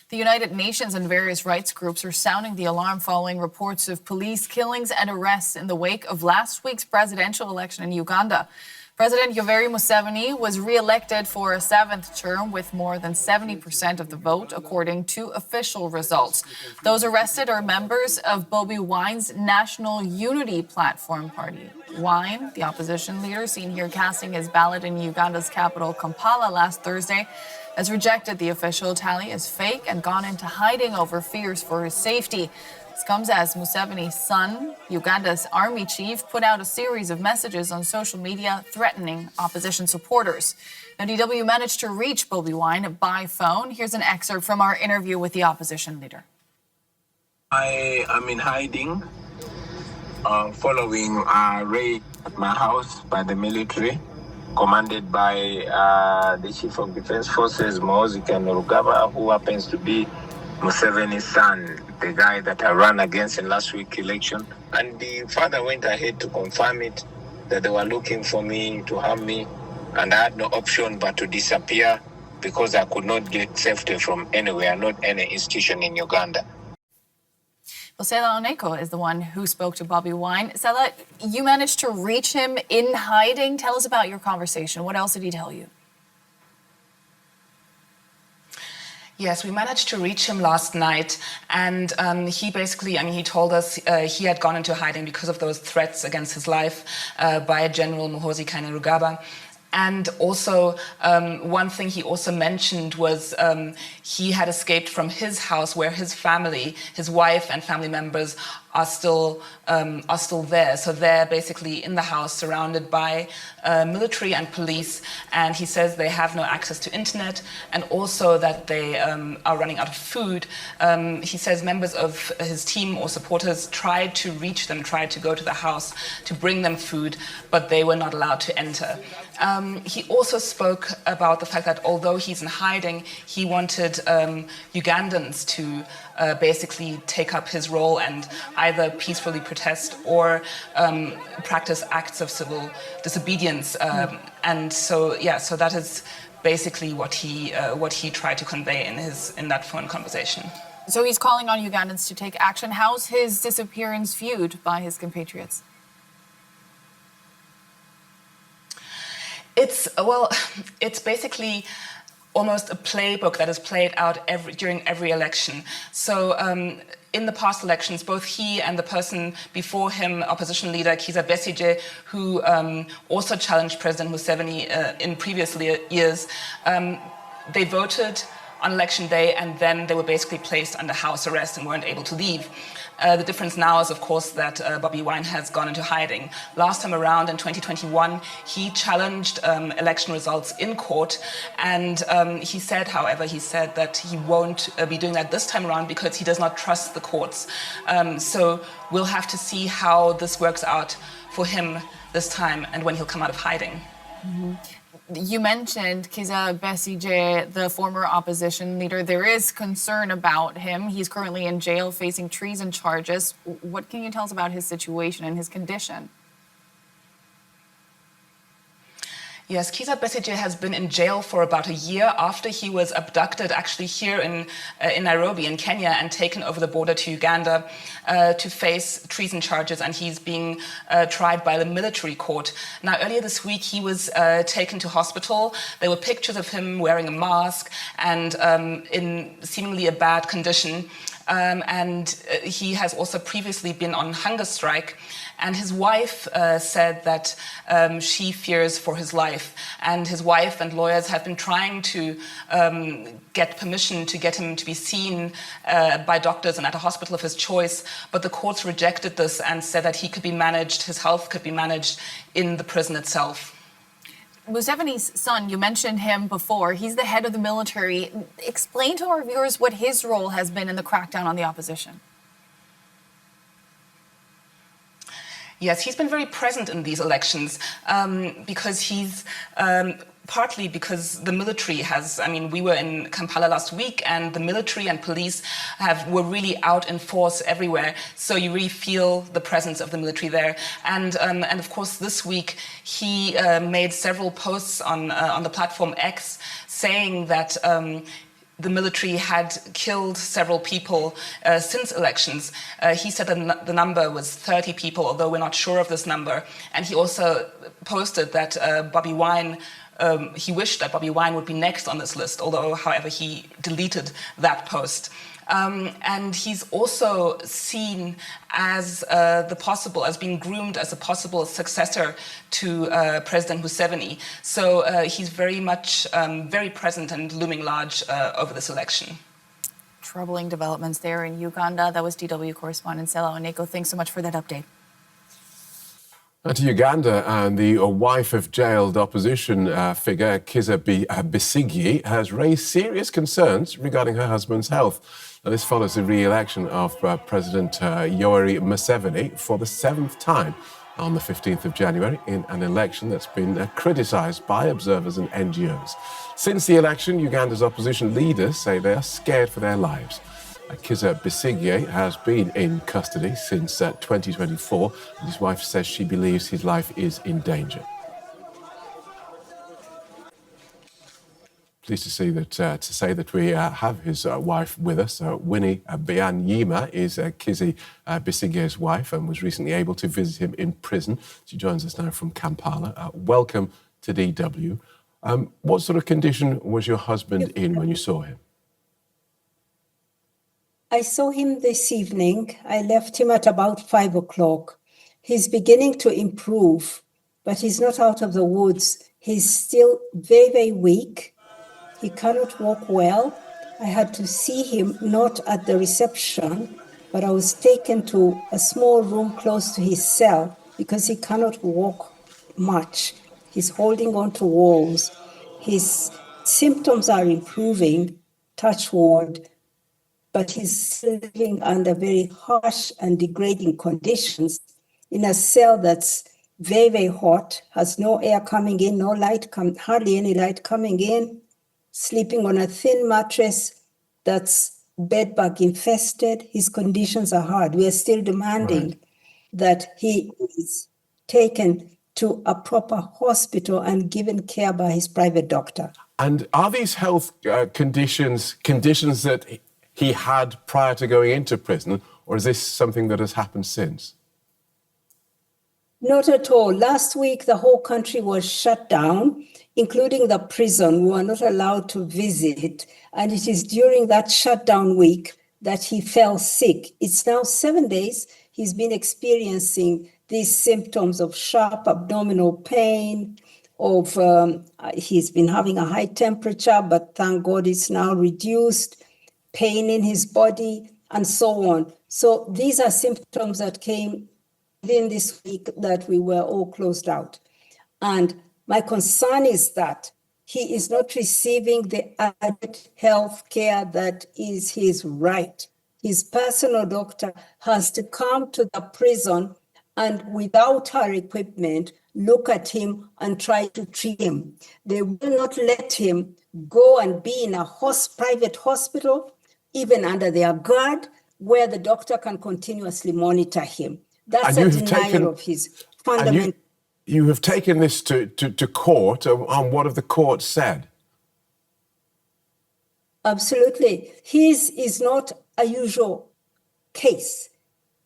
The United Nations and various rights groups are sounding the alarm following reports of police killings and arrests in the wake of last week's presidential election in Uganda. President Yoweri Museveni was re-elected for a 7th term with more than 70% of the vote, according to official results. Those arrested are members of Bobi Wine's National Unity Platform party. Wine, the opposition leader seen here casting his ballot in Uganda's capital, Kampala, last Thursday, has rejected the official tally as fake and gone into hiding over fears for his safety. This comes as Museveni's son, Uganda's army chief, put out a series of messages on social media threatening opposition supporters. Now, DW managed to reach Bobi Wine by phone. Here's an excerpt from our interview with the opposition leader. I am in hiding following a raid at my house by the military, commanded by the Chief of Defense Forces, Muhoozi Kainerugaba, who happens to be Museveni's son, the guy that I ran against in last week's election. And the father went ahead to confirm it, that they were looking for me to harm me, and I had no option but to disappear because I could not get safety from anywhere, not any institution in Uganda. Well, Sella Oneko is the one who spoke to Bobi Wine. Sella, you managed to reach him in hiding. Tell us about your conversation. What else did he tell you? Yes, we managed to reach him last night, and he basically, he told us he had gone into hiding because of those threats against his life by General Muhoozi Kainerugaba. And also, one thing he also mentioned was he had escaped from his house where his family, his wife and family members are still there. So they're basically in the house surrounded by military and police. And he says they have no access to internet and also that they are running out of food. He says members of his team or supporters tried to reach them, tried to go to the house to bring them food, but they were not allowed to enter. He also spoke about the fact that although he's in hiding, he wanted Ugandans to basically take up his role and either peacefully protest or practice acts of civil disobedience. And so, yeah, so that is basically what he tried to convey in that phone conversation. So he's calling on Ugandans to take action. How's his disappearance viewed by his compatriots? It's basically almost a playbook that is played out during every election. So in the past elections, both he and the person before him, opposition leader Kizza Besigye, who also challenged President Museveni in previous years, they voted on election day and then they were basically placed under house arrest and weren't able to leave. The difference now is, of course, that Bobi Wine has gone into hiding. Last time around in 2021, he challenged election results in court. And he said, however, that he won't be doing that this time around because he does not trust the courts. So we'll have to see how this works out for him this time and when he'll come out of hiding. Mm-hmm. You mentioned Kizza Besigye, the former opposition leader. There is concern about him. He's currently in jail facing treason charges. What can you tell us about his situation and his condition? Yes, Kizza Besigye has been in jail for about a year after he was abducted actually here in Nairobi in Kenya and taken over the border to Uganda to face treason charges, and he's being tried by the military court. Now, earlier this week, he was taken to hospital. There were pictures of him wearing a mask and in seemingly a bad condition. And he has also previously been on hunger strike. And his wife said that she fears for his life. And his wife and lawyers have been trying to get permission to get him to be seen by doctors and at a hospital of his choice. But the courts rejected this and said that he could be managed, his health could be managed in the prison itself. Museveni's son, you mentioned him before. He's the head of the military. Explain to our viewers what his role has been in the crackdown on the opposition. Yes, he's been very present in these elections because he's partly because the military has, we were in Kampala last week and the military and police were really out in force everywhere. So you really feel the presence of the military there. And of course, this week he made several posts on the platform X saying that the military had killed several people since elections. He said that the number was 30 people, although we're not sure of this number. And he also posted that Bobi Wine, he wished that Bobi Wine would be next on this list, although, however, he deleted that post. And he's also seen as as being groomed as a possible successor to President Museveni. So he's very much very present and looming large over this election. Troubling developments there in Uganda. That was DW correspondent Sella Oneko. Thanks so much for that update. To Uganda, and the wife of jailed opposition figure Kizza Besigye has raised serious concerns regarding her husband's health. Now, this follows the re-election of President Yoweri Museveni for the 7th time on the 15th of January in an election that's been criticised by observers and NGOs. Since the election, Uganda's opposition leaders say they are scared for their lives. Kizza Besigye has been in custody since 2024, and his wife says she believes his life is in danger. Pleased to say that we have his wife with us. Winne Byanyima is Kizza Besigye's wife and was recently able to visit him in prison. She joins us now from Kampala. Welcome to DW. What sort of condition was your husband in when you saw him? I saw him this evening. I left him at about 5 o'clock. He's beginning to improve, but he's not out of the woods. He's still very, very weak. He cannot walk well. I had to see him not at the reception, but I was taken to a small room close to his cell because he cannot walk much. He's holding on to walls. His symptoms are improving, touch wood, but he's living under very harsh and degrading conditions in a cell that's very, very hot, has no air coming in, no light, hardly any light coming in, sleeping on a thin mattress that's bedbug infested. His conditions are hard. We are still demanding that he is taken to a proper hospital and given care by his private doctor. And are these health conditions that he had prior to going into prison, or is this something that has happened since? Not at all. Last week, the whole country was shut down, including the prison. We were not allowed to visit. And it is during that shutdown week that he fell sick. It's now 7 days. He's been experiencing these symptoms of sharp abdominal pain, he's been having a high temperature, but thank God it's now reduced, pain in his body, and so on. So these are symptoms that came within this week that we were all closed out. And my concern is that he is not receiving the adequate health care that is his right. His personal doctor has to come to the prison and without her equipment, look at him and try to treat him. They will not let him go and be in a private hospital, even under their guard, where the doctor can continuously monitor him. That's a denial of his fundamental. You have taken this to court, and what have the court said? Absolutely. His is not a usual case.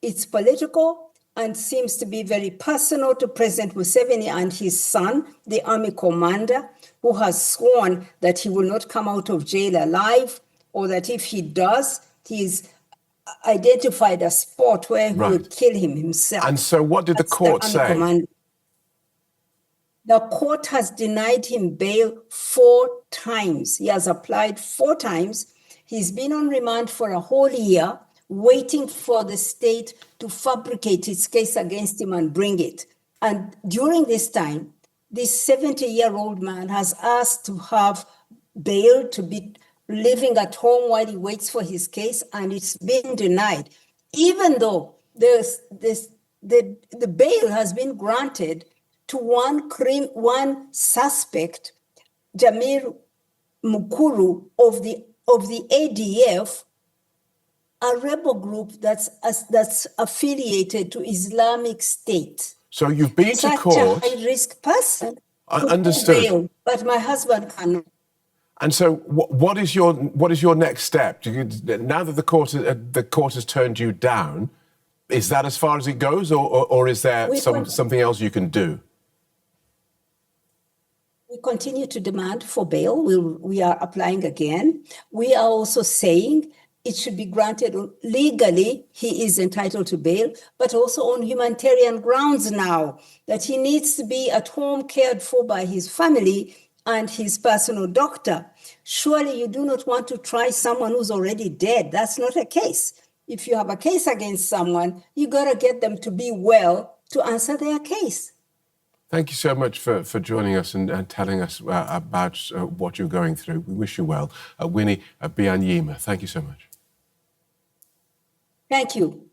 It's political and seems to be very personal to President Museveni and his son, the army commander, who has sworn that he will not come out of jail alive, or that if he does, he's identified a spot where he would kill him himself. And so what did the court say? The court has denied him bail 4 times. He has applied 4 times. He's been on remand for a whole year, waiting for the state to fabricate its case against him and bring it. And during this time, this 70-year-old man has asked to have bail, to be living at home while he waits for his case, and it's been denied. Even though the bail has been granted to one suspect, Jamil Mukuru of the ADF, a rebel group that's affiliated to Islamic State. So you've been to court. Such a high-risk person. Understood. Bail, but my husband cannot. And so, what is your next step? Now that the court has turned you down, is that as far as it goes, or is there something else you can do? We continue to demand for bail. We are applying again. We are also saying it should be granted legally. He is entitled to bail, but also on humanitarian grounds now, that he needs to be at home cared for by his family and his personal doctor. Surely you do not want to try someone who's already dead. That's not a case. If you have a case against someone, you got to get them to be well to answer their case. Thank you so much for joining us and telling us about what you're going through. We wish you well. Winne Byanyima, thank you so much. Thank you.